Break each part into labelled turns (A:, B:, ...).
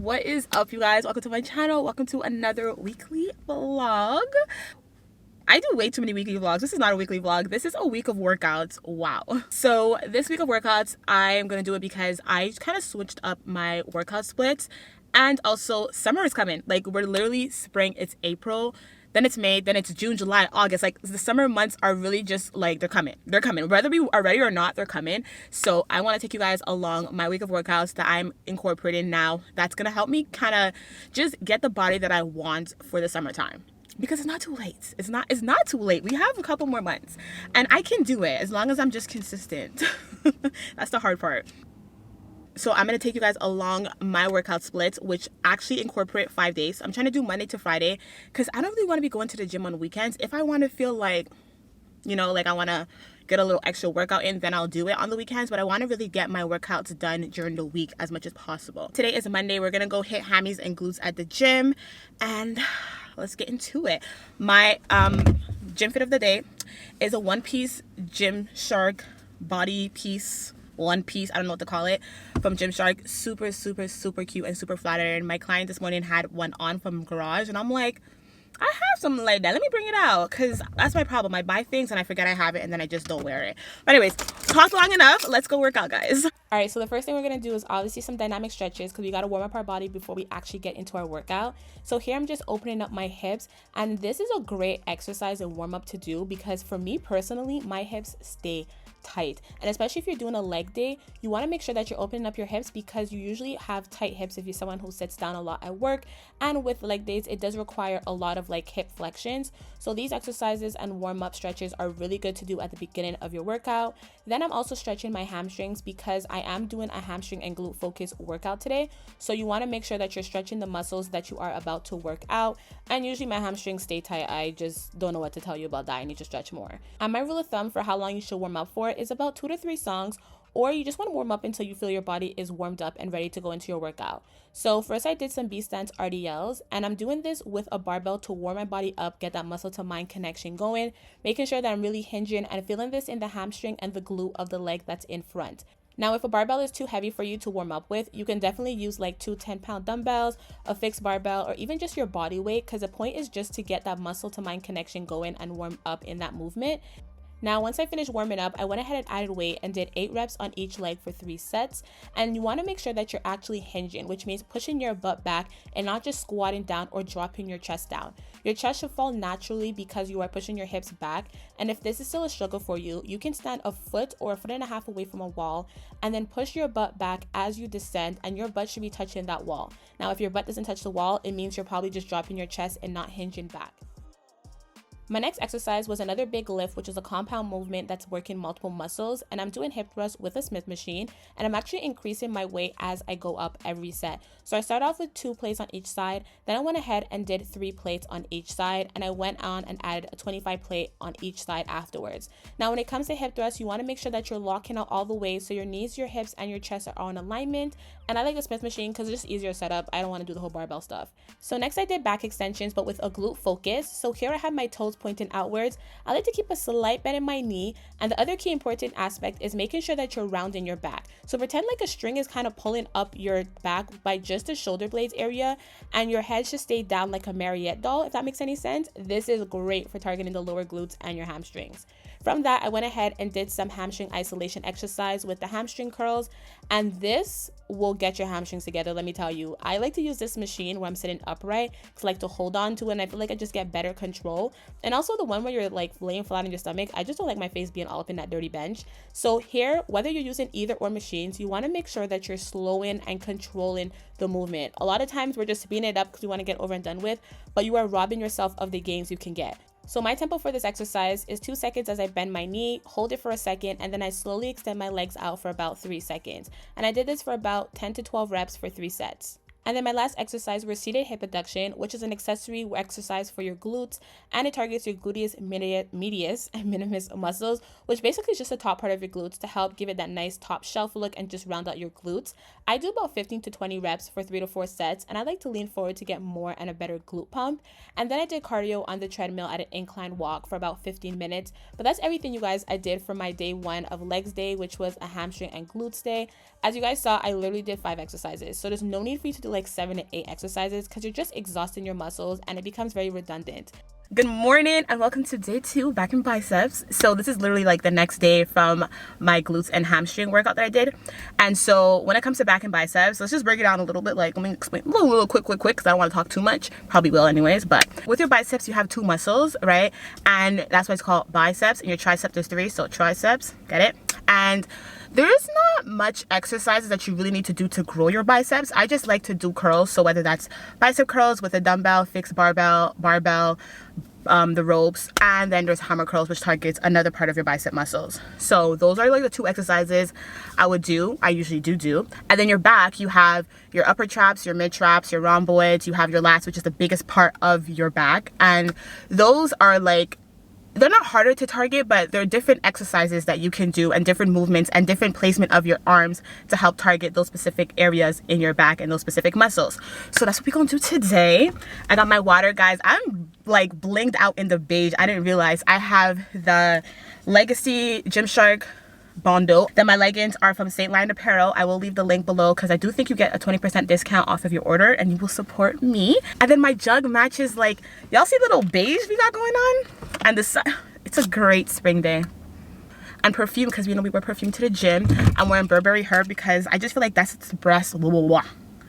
A: What is up, you guys? Welcome to my channel. Welcome to another weekly vlog. I do way too many weekly vlogs. This is not a weekly vlog. This is a week of workouts. Wow. So this week of workouts, I'm gonna do it because I kind of switched up my workout splits, and also summer is coming. Like, we're literally spring. It's April, then it's May, then it's June, July, August. Like, the summer months are really just like, they're coming. Whether we are ready or not, they're coming. So I want to take you guys along my week of workouts that I'm incorporating now. That's gonna help me kind of just get the body that I want for the summertime. Because it's not too late. It's not too late. We have a couple more months, and I can do it as long as I'm just consistent. That's the hard part. So I'm going to take you guys along my workout splits, which actually incorporate 5 days. I'm trying to do Monday to Friday because I don't really want to be going to the gym on weekends. If I want to feel like, like I want to get a little extra workout in, then I'll do it on the weekends. But I want to really get my workouts done during the week as much as possible. Today is Monday. We're going to go hit hammies and glutes at the gym, and let's get into it. My gym fit of the day is a one-piece Gymshark body piece. One piece, I don't know what to call it, from Gymshark. Super cute and super flattering. My client this morning had one on from Garage, and I'm like, I have something like that. Let me bring it out, because that's my problem. I buy things and I forget I have it, and then I just don't wear it. But anyways, talked long enough. Let's go work out, guys. All right, so the first thing we're going to do is obviously some dynamic stretches, because we got to warm up our body before we actually get into our workout. So here I'm just opening up my hips, and this is a great exercise and warm up to do, because for me personally, my hips stay tight, and especially if you're doing a leg day, you want to make sure that you're opening up your hips, because you usually have tight hips if you're someone who sits down a lot at work, and with leg days it does require a lot of like hip flexions. So these exercises and warm-up stretches are really good to do at the beginning of your workout. Then I'm also stretching my hamstrings, because I am doing a hamstring and glute focus workout today, so you want to make sure that you're stretching the muscles that you are about to work out. And usually my hamstrings stay tight. I just don't know what to tell you about that. I need to stretch more. And my rule of thumb for how long you should warm up for is about 2 to 3 songs, or you just want to warm up until you feel your body is warmed up and ready to go into your workout. So first I did some B stance RDLs, and I'm doing this with a barbell to warm my body up, get that muscle to mind connection going, making sure that I'm really hinging and feeling this in the hamstring and the glute of the leg that's in front. Now, if a barbell is too heavy for you to warm up with, you can definitely use like 2 10-pound dumbbells, a fixed barbell, or even just your body weight, because the point is just to get that muscle to mind connection going and warm up in that movement. Now, once I finished warming up, I went ahead and added weight and did 8 reps on each leg for 3 sets. And you want to make sure that you're actually hinging, which means pushing your butt back and not just squatting down or dropping your chest down. Your chest should fall naturally because you are pushing your hips back. And if this is still a struggle for you, you can stand a foot or 1.5 feet away from a wall and then push your butt back as you descend, and your butt should be touching that wall. Now, if your butt doesn't touch the wall, it means you're probably just dropping your chest and not hinging back. My next exercise was another big lift, which is a compound movement that's working multiple muscles, and I'm doing hip thrusts with a Smith machine, and I'm actually increasing my weight as I go up every set. So I start off with 2 plates on each side, then I went ahead and did 3 plates on each side, and I went on and added a 25 plate on each side afterwards. Now, when it comes to hip thrusts, you want to make sure that you're locking out all the way so your knees, your hips, and your chest are all in alignment. And I like the Smith machine because it's just easier setup. I don't want to do the whole barbell stuff. So next I did back extensions, but with a glute focus. So here I have my toes pointing outwards. I like to keep a slight bend in my knee, and the other key important aspect is making sure that you're rounding your back. So pretend like a string is kind of pulling up your back by just the shoulder blades area, and your head should stay down like a marionette doll, if that makes any sense. This is great for targeting the lower glutes and your hamstrings. From that, I went ahead and did some hamstring isolation exercise with the hamstring curls, and this will get your hamstrings together. Let me tell you, I like to use this machine where I'm sitting upright to like to hold on to it, and I feel like I just get better control. And also the one where you're like laying flat on your stomach, I just don't like my face being all up in that dirty bench. So here, whether you're using either or machines, you want to make sure that you're slowing and controlling the movement. A lot of times we're just speeding it up because we want to get over and done with, but you are robbing yourself of the gains you can get. So my tempo for this exercise is 2 seconds as I bend my knee, hold it for a second, and then I slowly extend my legs out for about 3 seconds. And I did this for about 10 to 12 reps for 3 sets. And then my last exercise was seated hip abduction, which is an accessory exercise for your glutes, and it targets your gluteus medius and minimus muscles, which basically is just the top part of your glutes to help give it that nice top shelf look and just round out your glutes. I do about 15 to 20 reps for 3 to 4 sets, and I like to lean forward to get more and a better glute pump. And then I did cardio on the treadmill at an incline walk for about 15 minutes. But that's everything, you guys, I did for my day 1 of legs day, which was a hamstring and glutes day. As you guys saw, I literally did 5 exercises, so there's no need for you to do like 7 to 8 exercises because you're just exhausting your muscles and it becomes very redundant. Good morning and welcome to day 2 back in biceps. So this is literally like the next day from my glutes and hamstring workout that I did. And so when it comes to back and biceps, let's just break it down a little bit. Like, let me explain a little quick because I don't want to talk too much. Probably will anyways. But with your biceps, you have 2 muscles, right? And that's why it's called biceps. And your triceps, there's 3. So triceps, get it? And there's not much exercises that you really need to do to grow your biceps. I just like to do curls. So whether that's bicep curls with a dumbbell, fixed barbell, the ropes, and then there's hammer curls, which targets another part of your bicep muscles. So those are like the 2 exercises I usually do. And then your back, you have your upper traps, your mid traps, your rhomboids, you have your lats, which is the biggest part of your back. And those are like, they're not harder to target, but there are different exercises that you can do and different movements and different placement of your arms to help target those specific areas in your back and those specific muscles. So that's what we're gonna do today. I got my water, guys. I'm like blinged out in the beige. I didn't realize I have the Legacy Gymshark Bondo. Then my leggings are from Lyon Apparel. I will leave the link below because I do think you get a 20% discount off of your order and you will support me. And then my jug matches, like, y'all see the little beige we got going on? And the sun, it's a great spring day. And perfume, because we wear perfume to the gym. I'm wearing Burberry Herb because I just feel like that's the best,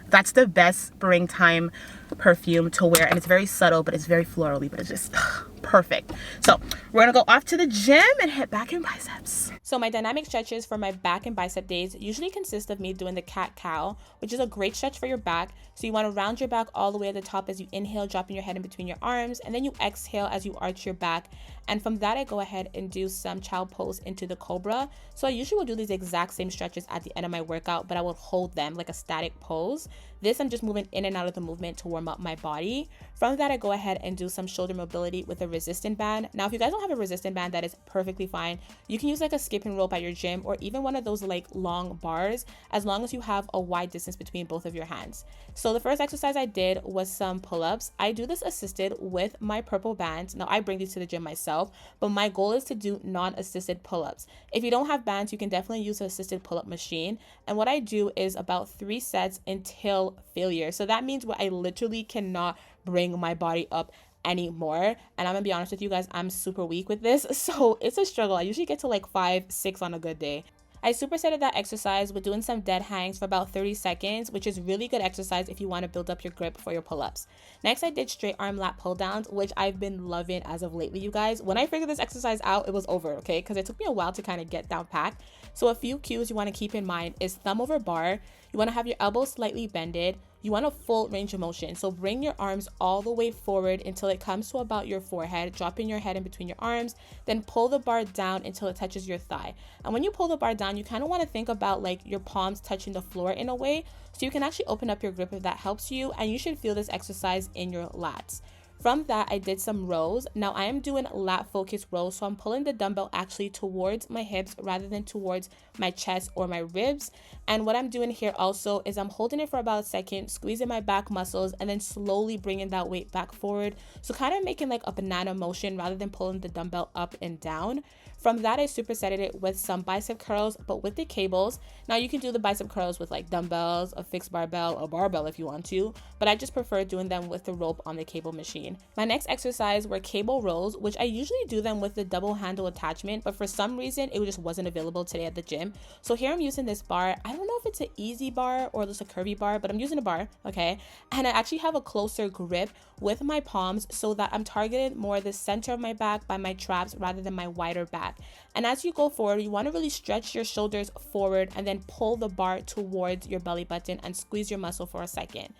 A: that's the best springtime perfume to wear. And it's very subtle, but it's very florally, but it's just perfect. So we're gonna go off to the gym and head back in biceps. So my dynamic stretches for my back and bicep days usually consist of me doing the cat-cow, which is a great stretch for your back. So you want to round your back all the way at the top as you inhale, dropping your head in between your arms, and then you exhale as you arch your back. And from that, I go ahead and do some child pose into the cobra. So I usually will do these exact same stretches at the end of my workout, but I will hold them like a static pose. This, I'm just moving in and out of the movement to warm up my body. From that, I go ahead and do some shoulder mobility with a resistant band. Now, if you guys don't have a resistant band, that is perfectly fine. You can use like a skipping rope at your gym or even one of those like long bars, as long as you have a wide distance between both of your hands. So the first exercise I did was some pull-ups. I do this assisted with my purple bands. Now, I bring these to the gym myself, but my goal is to do non-assisted pull-ups. If you don't have bands, you can definitely use an assisted pull-up machine. And what I do is about 3 sets until failure. So that means I literally cannot bring my body up anymore. And I'm gonna be honest with you guys, I'm super weak with this, so it's a struggle. I usually get to like 5, 6 on a good day. I supersetted that exercise with doing some dead hangs for about 30 seconds, which is really good exercise if you want to build up your grip for your pull-ups. Next, I did straight arm lat pull downs, which I've been loving as of lately, you guys. When I figured this exercise out, it was over, okay? Because it took me a while to kind of get down packed. So a few cues you want to keep in mind is thumb over bar. You want to have your elbows slightly bended. You want a full range of motion. So bring your arms all the way forward until it comes to about your forehead, dropping your head in between your arms, then pull the bar down until it touches your thigh. And when you pull the bar down, you kind of want to think about like your palms touching the floor in a way, so you can actually open up your grip if that helps you, and you should feel this exercise in your lats. From that, I did some rows. Now I am doing lat focus rows, so I'm pulling the dumbbell actually towards my hips rather than towards my chest or my ribs. And what I'm doing here also is I'm holding it for about a second, squeezing my back muscles, and then slowly bringing that weight back forward. So kind of making like a banana motion rather than pulling the dumbbell up and down. From that, I supersetted it with some bicep curls, but with the cables. Now you can do the bicep curls with like dumbbells, a fixed barbell, a barbell if you want to, but I just prefer doing them with the rope on the cable machine. My next exercise were cable rows, which I usually do them with the double handle attachment, but for some reason it just wasn't available today at the gym. So here I'm using this bar. I don't know if it's an easy bar or just a curvy bar, but I'm using a bar, okay? And I actually have a closer grip with my palms so that I'm targeted more the center of my back by my traps rather than my wider back. And as you go forward, you want to really stretch your shoulders forward and then pull the bar towards your belly button and squeeze your muscle for a second.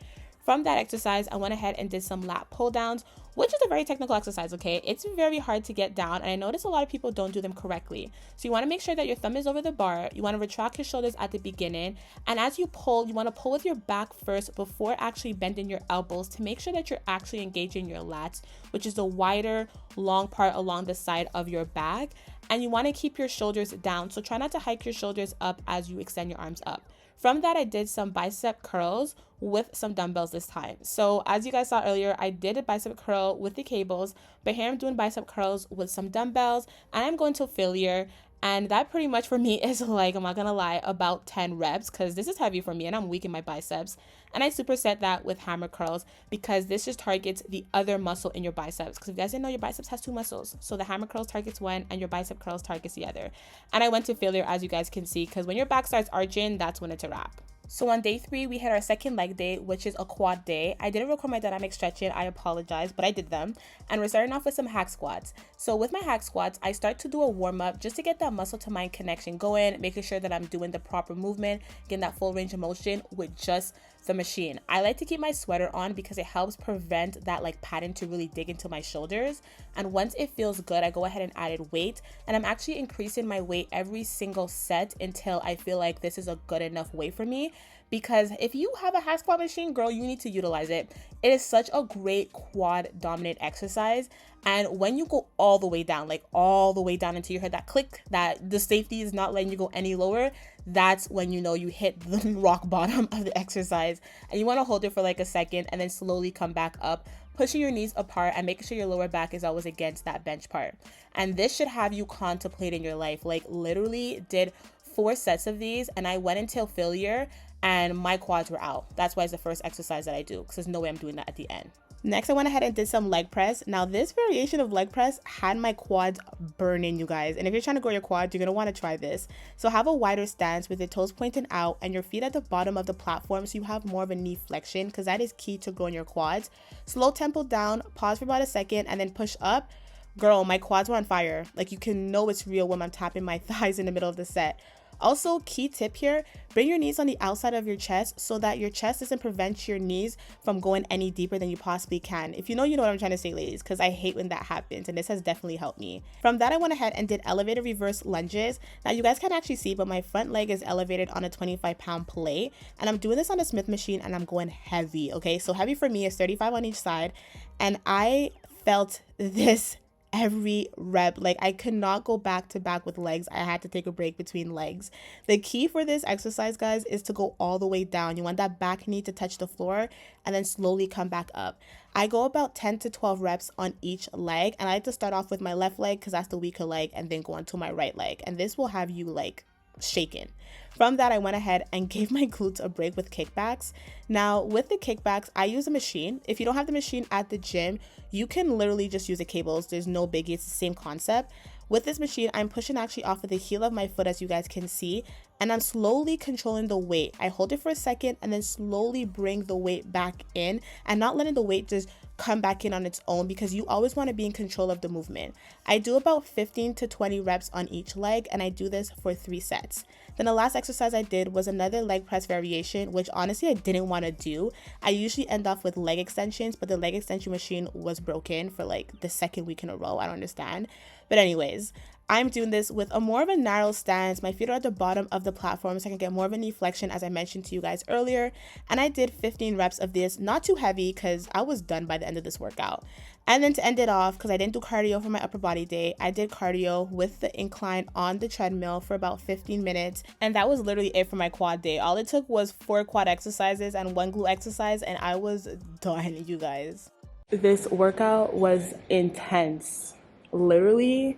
A: From that exercise, I went ahead and did some lat pull downs, which is a very technical exercise, okay? It's very hard to get down, and I notice a lot of people don't do them correctly. So you want to make sure that your thumb is over the bar. You want to retract your shoulders at the beginning, and as you pull, you want to pull with your back first before actually bending your elbows to make sure that you're actually engaging your lats, which is the wider, long part along the side of your back. And you want to keep your shoulders down, so try not to hike your shoulders up as you extend your arms up. From that, I did some bicep curls with some dumbbells this time. So as you guys saw earlier, I did a bicep curl with the cables, but here I'm doing bicep curls with some dumbbells, and I'm going to failure. And that pretty much for me is like, I'm not gonna lie, about 10 reps, because this is heavy for me and I'm weak in my biceps. And I superset that with hammer curls because this just targets the other muscle in your biceps. Because if you guys didn't know, your biceps has two muscles. So the hammer curls targets one and your bicep curls targets the other. And I went to failure, as you guys can see, because when your back starts arching, that's when it's a wrap. So on day 3, we had our second leg day, which is a quad day. I didn't record my dynamic stretching, I apologize, but I did them. And we're starting off with some hack squats. So with my hack squats, I start to do a warm up just to get that muscle to mind connection going, making sure that I'm doing the proper movement, getting that full range of motion with just the machine. I like to keep my sweater on because it helps prevent that like pattern to really dig into my shoulders. And once it feels good, I go ahead and added weight, and I'm actually increasing my weight every single set until I feel like this is a good enough weight for me. Because if you have a hack squat machine, girl, you need to utilize it. It is such a great quad dominant exercise. And when you go all the way down, like all the way down until you hear that click, that the safety is not letting you go any lower, that's when you know you hit the rock bottom of the exercise. And you want to hold it for like a second and then slowly come back up, pushing your knees apart and making sure your lower back is always against that bench part. And this should have you contemplating your life. Like literally did 4 sets of these and I went until failure and my quads were out. That's why it's the first exercise that I do, because there's no way I'm doing that at the end. Next, I went ahead and did some leg press. Now, this variation of leg press had my quads burning, you guys. And if you're trying to grow your quads, you're going to want to try this. So have a wider stance with your toes pointing out and your feet at the bottom of the platform so you have more of a knee flexion, because that is key to growing your quads. Slow tempo down, pause for about a second, and then push up. Girl, my quads were on fire. Like you can know it's real when I'm tapping my thighs in the middle of the set. Also, key tip here, bring your knees on the outside of your chest so that your chest doesn't prevent your knees from going any deeper than you possibly can. If you know what I'm trying to say, ladies, because I hate when that happens, and this has definitely helped me. From that, I went ahead and did elevated reverse lunges. Now, you guys can't actually see, but my front leg is elevated on a 25-pound plate, and I'm doing this on a Smith machine, and I'm going heavy, okay? So heavy for me is 35 on each side, and I felt this every rep. Like I could not go back to back with legs. I had to take a break between legs. The key for this exercise, guys, is to go all the way down. You want that back knee to touch the floor and then slowly come back up. I go about 10 to 12 reps on each leg, and I like to start off with my left leg because that's the weaker leg, and then go on to my right leg, and this will have you like shaken. From that, I went ahead and gave my glutes a break with kickbacks. Now, with the kickbacks, I use a machine. If you don't have the machine at the gym, you can literally just use the cables. There's no biggie. It's the same concept. With this machine, I'm pushing actually off of the heel of my foot, as you guys can see, and I'm slowly controlling the weight. I hold it for a second and then slowly bring the weight back in, and not letting the weight just come back in on its own, because you always want to be in control of the movement. I do about 15 to 20 reps on each leg, and I do this for 3 sets. Then the last exercise I did was another leg press variation, which honestly I didn't want to do. I usually end off with leg extensions, but the leg extension machine was broken for like the 2nd week in a row. I don't understand. But anyways, I'm doing this with a more of a narrow stance. My feet are at the bottom of the platform so I can get more of a knee flexion, as I mentioned to you guys earlier. And I did 15 reps of this, not too heavy because I was done by the end of this workout. And then to end it off, because I didn't do cardio for my upper body day, I did cardio with the incline on the treadmill for about 15 minutes. And that was literally it for my quad day. All it took was 4 quad exercises and 1 glute exercise, and I was done, you guys. This workout was intense. Literally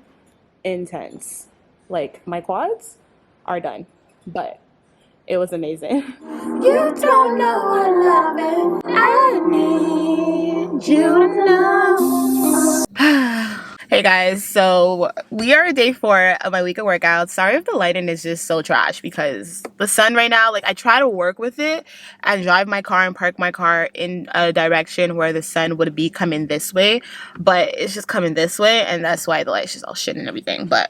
A: intense. Like my quads are done, but it was amazing. You don't know what loving I need you to know. Hey guys, so we are day 4 of my week of workouts. Sorry if the lighting is just so trash, because the sun right now, like I try to work with it and drive my car and park my car in a direction where the sun would be coming this way, but it's just coming this way, and that's why the light's just all shit and everything. But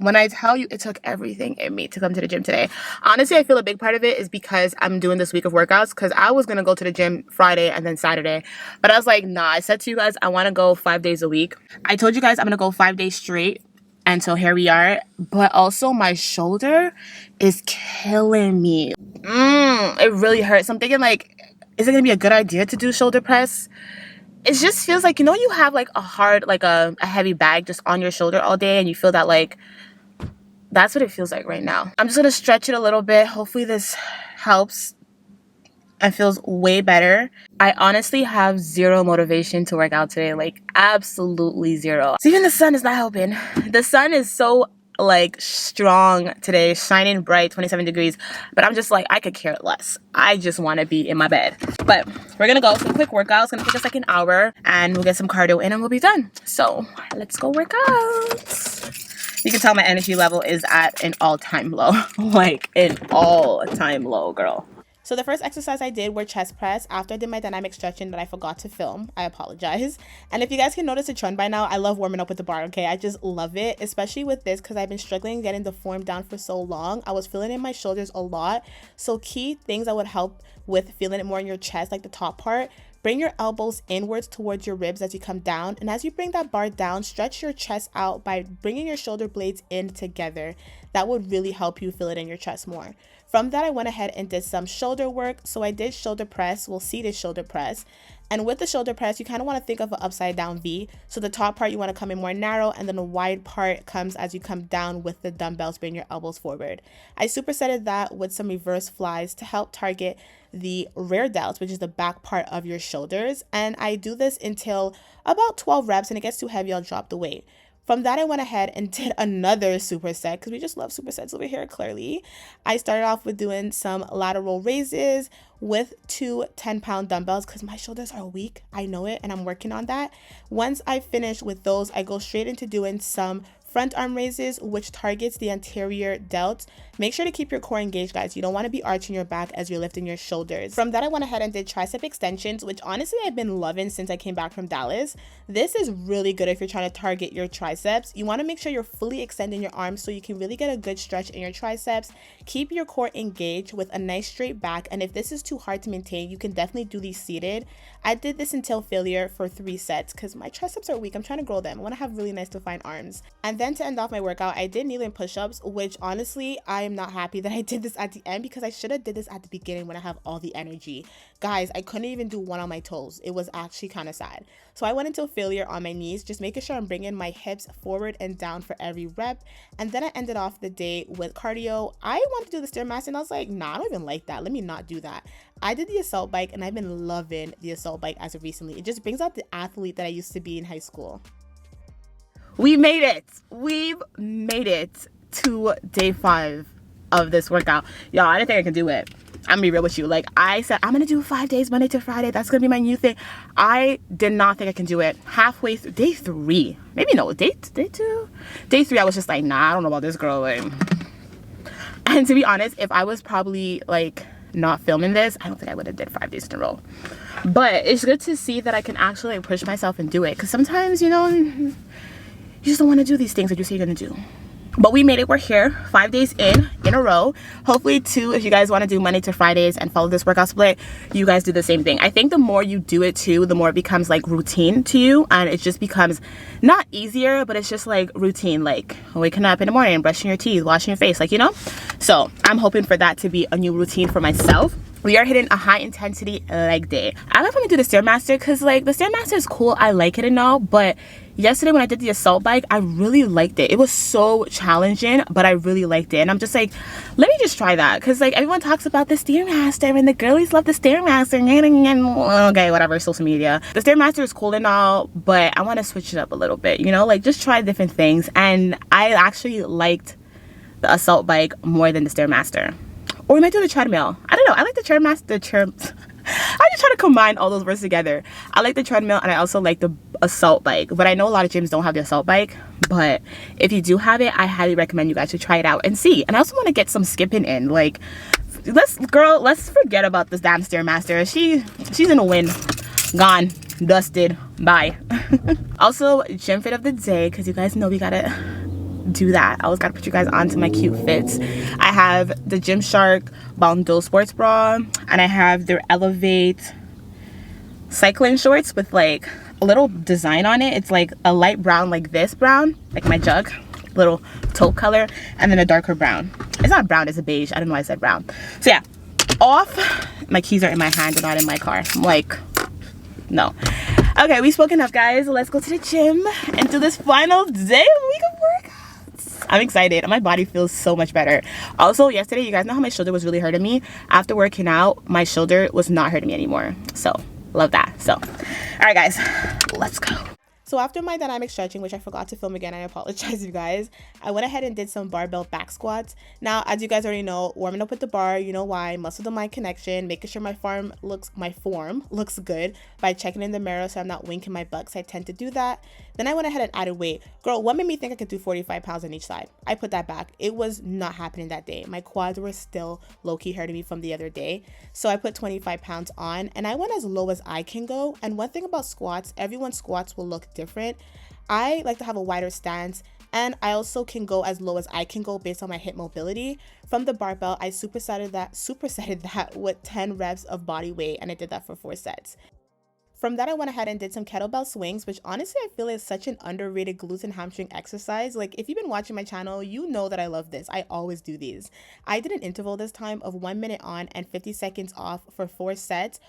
A: when I tell you, it took everything in me to come to the gym today. Honestly, I feel a big part of it is because I'm doing this week of workouts, because I was gonna go to the gym Friday and then Saturday, but I was like, nah. I said to you guys, I want to go 5 days a week. I told you guys I'm gonna go 5 days straight, and so here we are. But also my shoulder is killing me. It really hurts. I'm thinking like, is it gonna be a good idea to do shoulder press? It just feels like, you have like a hard, like a heavy bag just on your shoulder all day, and you feel that like, that's what it feels like right now. I'm just gonna stretch it a little bit. Hopefully this helps and feels way better. I honestly have zero motivation to work out today, like absolutely zero. So even the sun is not helping. The sun is so like strong today, shining bright, 27 degrees, but I'm just like, I could care less. I just want to be in my bed. But we're gonna go some quick workouts. It's gonna take us like an hour, and we'll get some cardio in and we'll be done. So let's go work out. You can tell my energy level is at an all-time low. Like an all-time low, girl. So the first exercise I did were chest press after I did my dynamic stretching that I forgot to film. I apologize. And if you guys can notice a trend by now, I love warming up with the bar, okay? I just love it, especially with this because I've been struggling getting the form down for so long. I was feeling it in my shoulders a lot. So key things that would help with feeling it more in your chest, like the top part. Bring your elbows inwards towards your ribs as you come down. And as you bring that bar down, stretch your chest out by bringing your shoulder blades in together. That would really help you feel it in your chest more. From that, I went ahead and did some shoulder work. So I did shoulder press, seated shoulder press. And with the shoulder press, you kind of want to think of an upside down V. So the top part, you want to come in more narrow, and then the wide part comes as you come down with the dumbbells, bring your elbows forward. I supersetted that with some reverse flies to help target the rear delts, which is the back part of your shoulders. And I do this until about 12 reps, and it gets too heavy, I'll drop the weight. From that, I went ahead and did another superset because we just love supersets over here, clearly. I started off with doing some lateral raises with two 10-pound dumbbells because my shoulders are weak. I know it, and I'm working on that. Once I finish with those, I go straight into doing some front arm raises, which targets the anterior delts. Make sure to keep your core engaged, guys. You don't want to be arching your back as you're lifting your shoulders. From that, I went ahead and did tricep extensions, which honestly I've been loving since I came back from Dallas. This is really good if you're trying to target your triceps. You want to make sure you're fully extending your arms so you can really get a good stretch in your triceps. Keep your core engaged with a nice straight back. And if this is too hard to maintain, you can definitely do these seated. I did this until failure for 3 sets because my triceps are weak. I'm trying to grow them. I want to have really nice defined arms. And then to end off my workout, I did kneeling push-ups, which honestly, I am not happy that I did this at the end because I should have did this at the beginning when I have all the energy. Guys, I couldn't even do one on my toes. It was actually kind of sad. So I went until failure on my knees, just making sure I'm bringing my hips forward and down for every rep. And then I ended off the day with cardio. I wanted to do the Stairmaster and I was like, nah, I don't even like that. Let me not do that. I did the assault bike and I've been loving the assault bike as of recently. It just brings out the athlete that I used to be in high school. We made it. We've made it to day 5 of this workout. Y'all, I didn't think I could do it. I'm gonna be real with you. Like I said, I'm gonna do 5 days, Monday to Friday. That's gonna be my new thing. I did not think I can do it. Halfway through day 3, maybe no, day 2, day 3, I was just like, nah, I don't know about this girl. Like, and to be honest, if I was probably like not filming this, I don't think I would have did 5 days in a row. But it's good to see that I can actually like push myself and do it. Because sometimes, you know, you just don't want to do these things that you say you're gonna do. But we made it. We're here 5 days in a row. Hopefully 2 if you guys want to do Monday to Fridays and follow this workout split, you guys do the same thing. I think the more you do it too, the more it becomes like routine to you, and it just becomes not easier, but it's just like routine, like waking up in the morning, brushing your teeth, washing your face, like, you know. So I'm hoping for that to be a new routine for myself. We are hitting a high intensity leg day. I love when we do the Stairmaster because like the Stairmaster is cool. I like it and all, but yesterday when I did the assault bike, I really liked it. It was so challenging, but I really liked it. And I'm just like, let me just try that. Because like everyone talks about the Stairmaster and the girlies love the Stairmaster. Okay, whatever, social media. The Stairmaster is cool and all, but I want to switch it up a little bit, you know, like just try different things. And I actually liked the assault bike more than the Stairmaster. Or we might do the treadmill. I don't know. I like the Stairmaster. I just try to combine all those words together. I like the treadmill and I also like the assault bike. But I know a lot of gyms don't have the assault bike. But if you do have it, I highly recommend you guys to try it out and see. And I also want to get some skipping in. Like, let's forget about this damn Stairmaster. She's in the wind. Gone. Dusted. Bye. Also, gym fit of the day, because you guys know we gotta do that. I always gotta put you guys on to my cute fits. I have the Gymshark Bondo sports bra, and I have their Elevate cycling shorts with like a little design on it. It's like a light brown, like this brown, like my jug, little taupe color, and then a darker brown. It's not brown, it's a beige. I don't know why I said brown. So yeah, off. My keys are in my hand, they're not in my car. I'm like, no. Okay, we spoke enough, guys. Let's go to the gym and do this final day of week of work. I'm excited. My body feels so much better. Also, yesterday, you guys know how my shoulder was really hurting me? After working out, my shoulder was not hurting me anymore. So, love that. So, all right, guys, let's go. So after my dynamic stretching, which I forgot to film again, I apologize you guys, I went ahead and did some barbell back squats. Now, as you guys already know, warming up with the bar, you know why, muscle to mind connection, making sure my form looks good by checking in the mirror so I'm not winking my butt, 'cause I tend to do that. Then I went ahead and added weight. Girl, what made me think I could do 45 pounds on each side? I put that back. It was not happening that day. My quads were still low-key hurting me from the other day. So I put 25 pounds on and I went as low as I can go. And one thing about squats, everyone's squats will look different. I like to have a wider stance, and I also can go as low as I can go based on my hip mobility. From the barbell, I supersetted that with 10 reps of body weight, and I did that for 4 sets. From that, I went ahead and did some kettlebell swings, which honestly I feel is such an underrated glutes and hamstring exercise. Like, if you've been watching my channel, you know that I love this. I always do these. I did an interval this time of 1 minute on and 50 seconds off for 4 sets.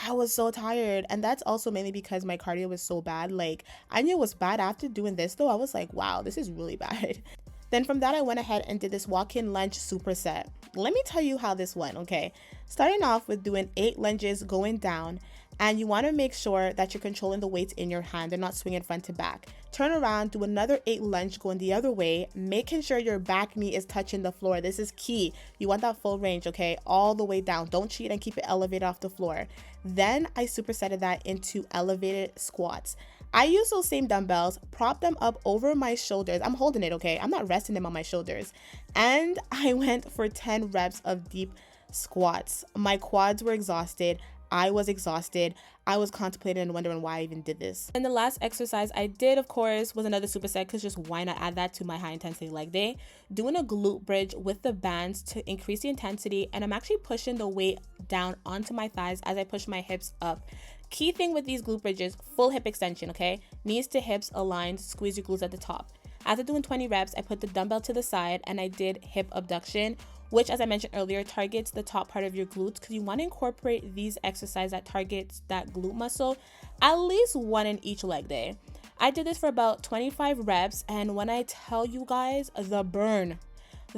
A: I was so tired, and that's also mainly because my cardio was so bad. Like, I knew it was bad after doing this though. I was like, wow, this is really bad. Then from that, I went ahead and did this walk-in lunge superset. Let me tell you how this went, okay? Starting off with doing 8 lunges going down, and you want to make sure that you're controlling the weights in your hand. They're not swinging front to back. Turn around, do another 8 lunge going the other way, making sure your back knee is touching the floor. This is key. You want that full range, okay? All the way down. Don't cheat and keep it elevated off the floor. Then I supersetted that into elevated squats. I use those same dumbbells, prop them up over my shoulders. I'm holding it, okay? I'm not resting them on my shoulders. And I went for 10 reps of deep squats. My quads were exhausted. I was exhausted. I was contemplating and wondering why I even did this. And the last exercise I did, of course, was another superset, because just why not add that to my high intensity leg day? Doing a glute bridge with the bands to increase the intensity, and I'm actually pushing the weight down onto my thighs as I push my hips up. Key thing with these glute bridges, full hip extension, okay? Knees to hips aligned, squeeze your glutes at the top. After doing 20 reps, I put the dumbbell to the side and I did hip abduction, which, as I mentioned earlier, targets the top part of your glutes, because you want to incorporate these exercises that targets that glute muscle, at least one in each leg day. I did this for about 25 reps, and when I tell you guys, the burn,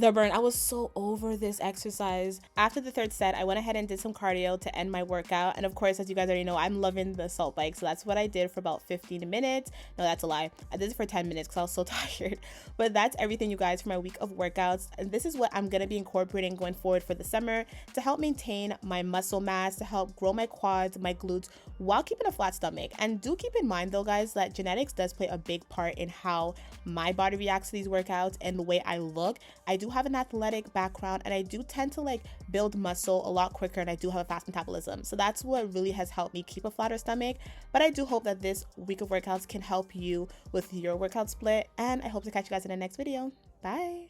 A: I was so over this exercise. After the 3rd set, I went ahead and did some cardio to end my workout. And of course, as you guys already know, I'm loving the assault bike. So that's what I did for about 15 minutes. No, that's a lie. I did it for 10 minutes because I was so tired. But that's everything, you guys, for my week of workouts. And this is what I'm going to be incorporating going forward for the summer to help maintain my muscle mass, to help grow my quads, my glutes, while keeping a flat stomach. And do keep in mind though, guys, that genetics does play a big part in how my body reacts to these workouts and the way I look. I do have an athletic background, and I do tend to like build muscle a lot quicker, and I do have a fast metabolism. So that's what really has helped me keep a flatter stomach. But I do hope that this week of workouts can help you with your workout split, and I hope to catch you guys in the next video. Bye.